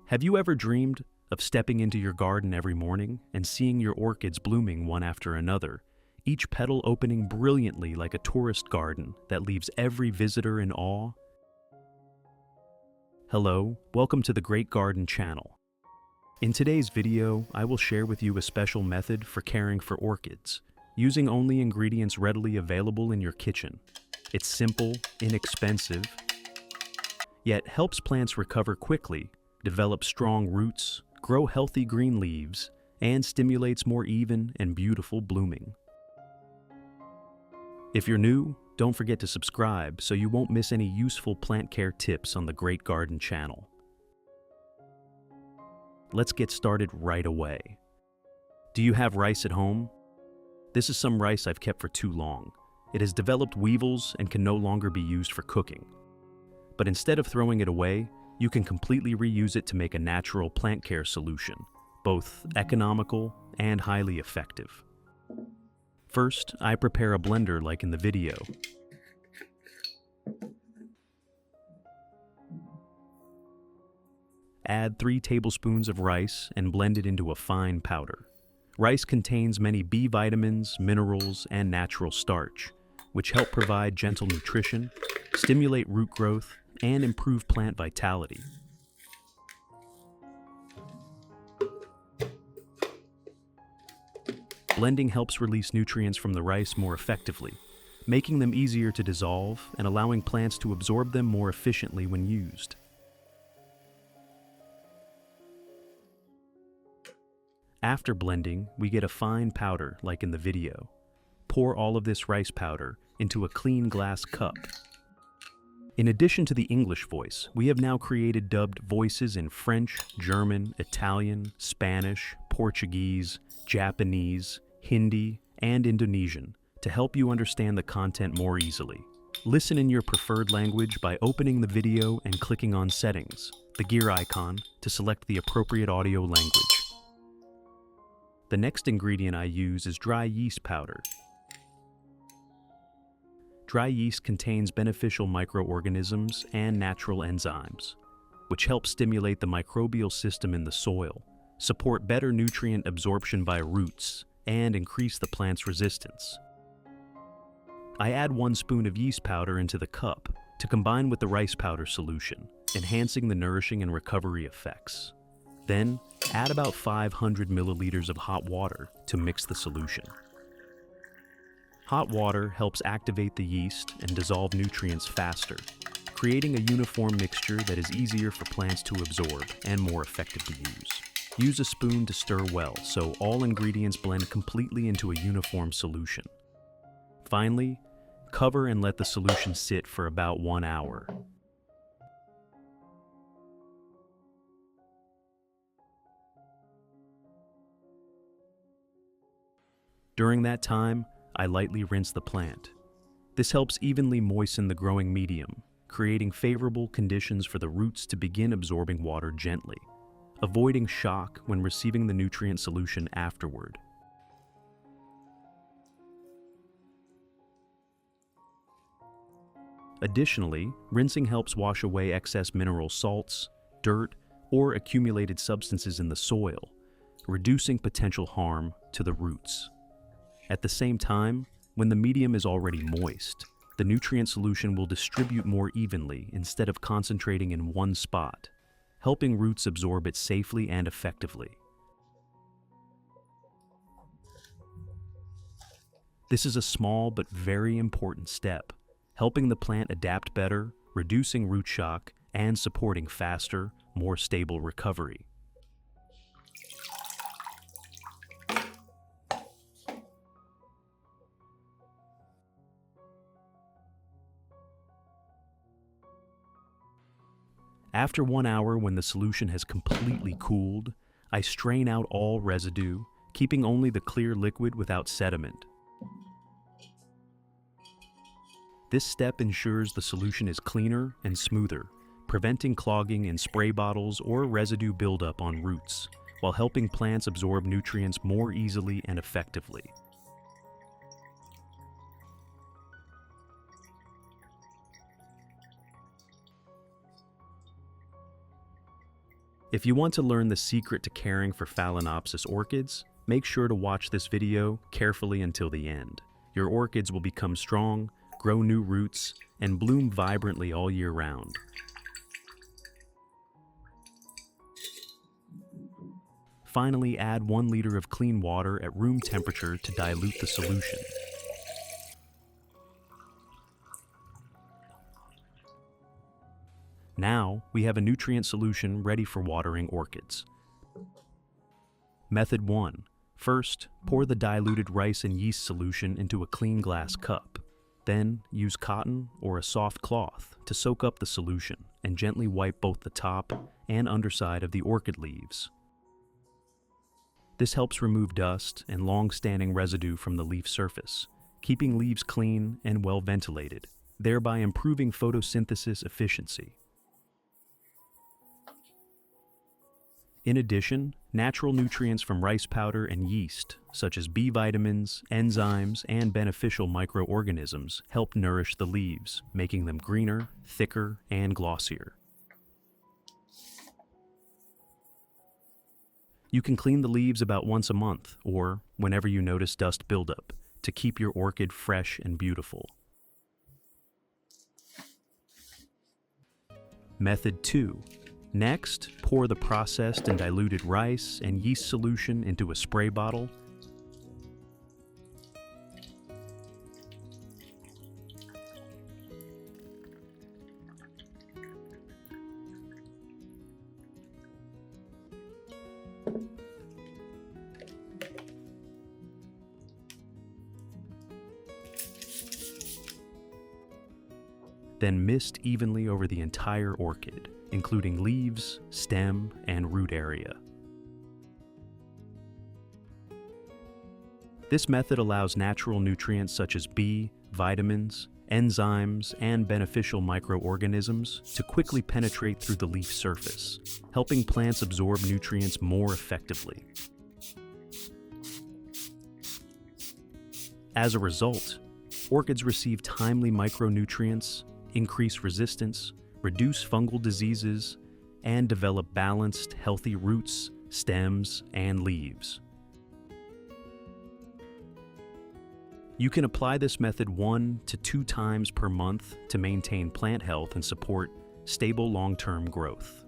Have you ever dreamed of stepping into your garden every morning and seeing your orchids blooming one after another, each petal opening brilliantly like a tourist garden that leaves every visitor in awe? Hello, welcome to the Great Garden channel. In today's video, I will share with you a special method for caring for orchids, using only ingredients readily available in your kitchen. It's simple, inexpensive, yet helps plants recover quickly, develop strong roots, grow healthy green leaves, and stimulates more even and beautiful blooming. If you're new, don't forget to subscribe so you won't miss any useful plant care tips on the Great Garden channel. Let's get started right away. Do you have rice at home? This is some rice I've kept for too long. It has developed weevils and can no longer be used for cooking. But instead of throwing it away, you can completely reuse it to make a natural plant care solution, both economical and highly effective. First, I prepare a blender like in the video. Add 3 tablespoons of rice and blend it into a fine powder. Rice contains many B vitamins, minerals, and natural starch, which help provide gentle nutrition, stimulate root growth, and improve plant vitality. Blending helps release nutrients from the rice more effectively, making them easier to dissolve and allowing plants to absorb them more efficiently when used. After blending, we get a fine powder like in the video. Pour all of this rice powder into a clean glass cup. In addition to the English voice, we have now created dubbed voices in French, German, Italian, Spanish, Portuguese, Japanese, Hindi, and Indonesian to help you understand the content more easily. Listen in your preferred language by opening the video and clicking on Settings, the gear icon, to select the appropriate audio language. The next ingredient I use is dry yeast powder. Dry yeast contains beneficial microorganisms and natural enzymes, which help stimulate the microbial system in the soil, support better nutrient absorption by roots, and increase the plant's resistance. I add 1 spoon of yeast powder into the cup to combine with the rice powder solution, enhancing the nourishing and recovery effects. Then, add about 500 milliliters of hot water to mix the solution. Hot water helps activate the yeast and dissolve nutrients faster, creating a uniform mixture that is easier for plants to absorb and more effective to use. Use a spoon to stir well so all ingredients blend completely into a uniform solution. Finally, cover and let the solution sit for about 1 hour. During that time, I lightly rinse the plant. This helps evenly moisten the growing medium, creating favorable conditions for the roots to begin absorbing water gently, avoiding shock when receiving the nutrient solution afterward. Additionally, rinsing helps wash away excess mineral salts, dirt, or accumulated substances in the soil, reducing potential harm to the roots. At the same time, when the medium is already moist, the nutrient solution will distribute more evenly instead of concentrating in one spot, helping roots absorb it safely and effectively. This is a small but very important step, helping the plant adapt better, reducing root shock, and supporting faster, more stable recovery. After 1 hour, when the solution has completely cooled, I strain out all residue, keeping only the clear liquid without sediment. This step ensures the solution is cleaner and smoother, preventing clogging in spray bottles or residue buildup on roots, while helping plants absorb nutrients more easily and effectively. If you want to learn the secret to caring for Phalaenopsis orchids, make sure to watch this video carefully until the end. Your orchids will become strong, grow new roots, and bloom vibrantly all year round. Finally, add 1 liter of clean water at room temperature to dilute the solution. Now, we have a nutrient solution ready for watering orchids. Method 1. First, pour the diluted rice and yeast solution into a clean glass cup. Then, use cotton or a soft cloth to soak up the solution and gently wipe both the top and underside of the orchid leaves. This helps remove dust and long-standing residue from the leaf surface, keeping leaves clean and well ventilated, thereby improving photosynthesis efficiency. In addition, natural nutrients from rice powder and yeast, such as B vitamins, enzymes, and beneficial microorganisms, help nourish the leaves, making them greener, thicker, and glossier. You can clean the leaves about once a month, or whenever you notice dust buildup, to keep your orchid fresh and beautiful. Method 2. Next, pour the processed and diluted rice and yeast solution into a spray bottle. Then mist evenly over the entire orchid, including leaves, stem, and root area. This method allows natural nutrients such as B, vitamins, enzymes, and beneficial microorganisms to quickly penetrate through the leaf surface, helping plants absorb nutrients more effectively. As a result, orchids receive timely micronutrients, increase resistance, reduce fungal diseases, and develop balanced, healthy roots, stems, and leaves. You can apply this method 1 to 2 times per month to maintain plant health and support stable long-term growth.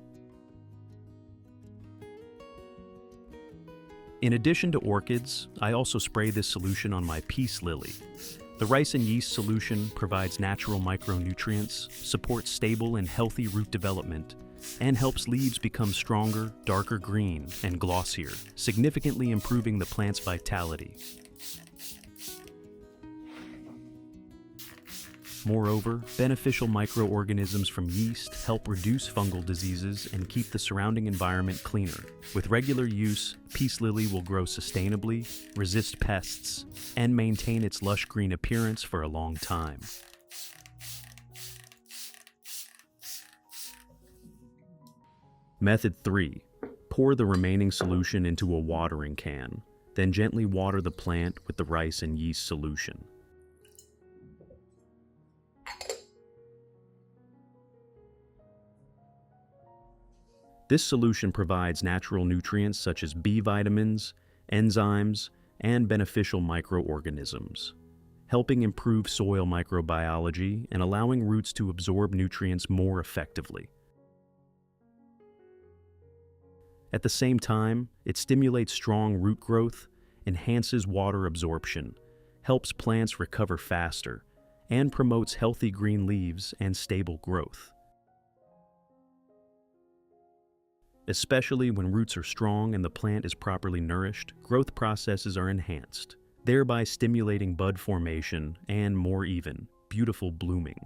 In addition to orchids, I also spray this solution on my peace lily. The rice and yeast solution provides natural micronutrients, supports stable and healthy root development, and helps leaves become stronger, darker green, and glossier, significantly improving the plant's vitality. Moreover, beneficial microorganisms from yeast help reduce fungal diseases and keep the surrounding environment cleaner. With regular use, peace lily will grow sustainably, resist pests, and maintain its lush green appearance for a long time. Method 3. Pour the remaining solution into a watering can, then gently water the plant with the rice and yeast solution. This solution provides natural nutrients such as B vitamins, enzymes, and beneficial microorganisms, helping improve soil microbiology and allowing roots to absorb nutrients more effectively. At the same time, it stimulates strong root growth, enhances water absorption, helps plants recover faster, and promotes healthy green leaves and stable growth. Especially when roots are strong and the plant is properly nourished, growth processes are enhanced, thereby stimulating bud formation and more even, beautiful blooming.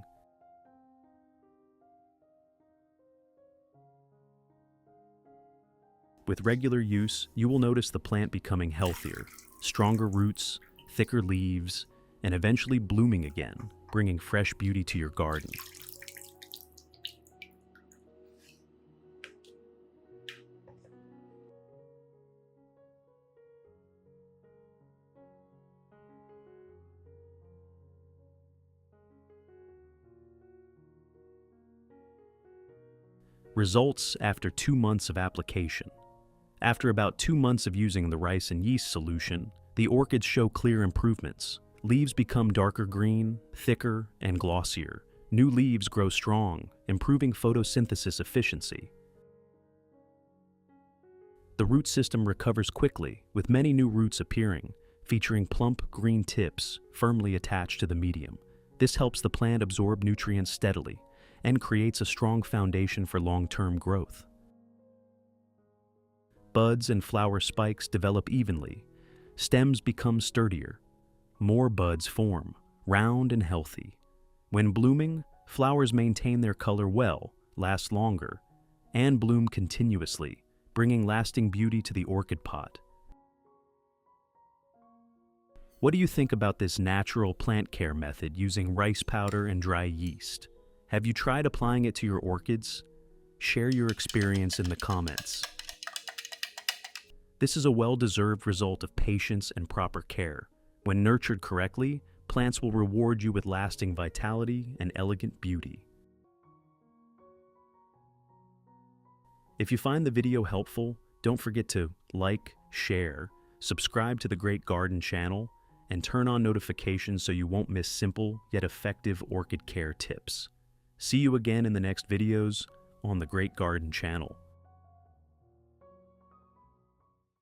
With regular use, you will notice the plant becoming healthier, stronger roots, thicker leaves, and eventually blooming again, bringing fresh beauty to your garden. Results after 2 months of application. After about 2 months of using the rice and yeast solution, the orchids show clear improvements. Leaves become darker green, thicker, and glossier. New leaves grow strong, improving photosynthesis efficiency. The root system recovers quickly, with many new roots appearing, featuring plump green tips firmly attached to the medium. This helps the plant absorb nutrients steadily and creates a strong foundation for long-term growth. Buds and flower spikes develop evenly. Stems become sturdier. More buds form, round and healthy. When blooming, flowers maintain their color well, last longer, and bloom continuously, bringing lasting beauty to the orchid pot. What do you think about this natural plant care method using rice powder and dry yeast? Have you tried applying it to your orchids? Share your experience in the comments. This is a well-deserved result of patience and proper care. When nurtured correctly, plants will reward you with lasting vitality and elegant beauty. If you find the video helpful, don't forget to like, share, subscribe to the Great Garden channel, and turn on notifications so you won't miss simple yet effective orchid care tips. See you again in the next videos on the Great Garden channel.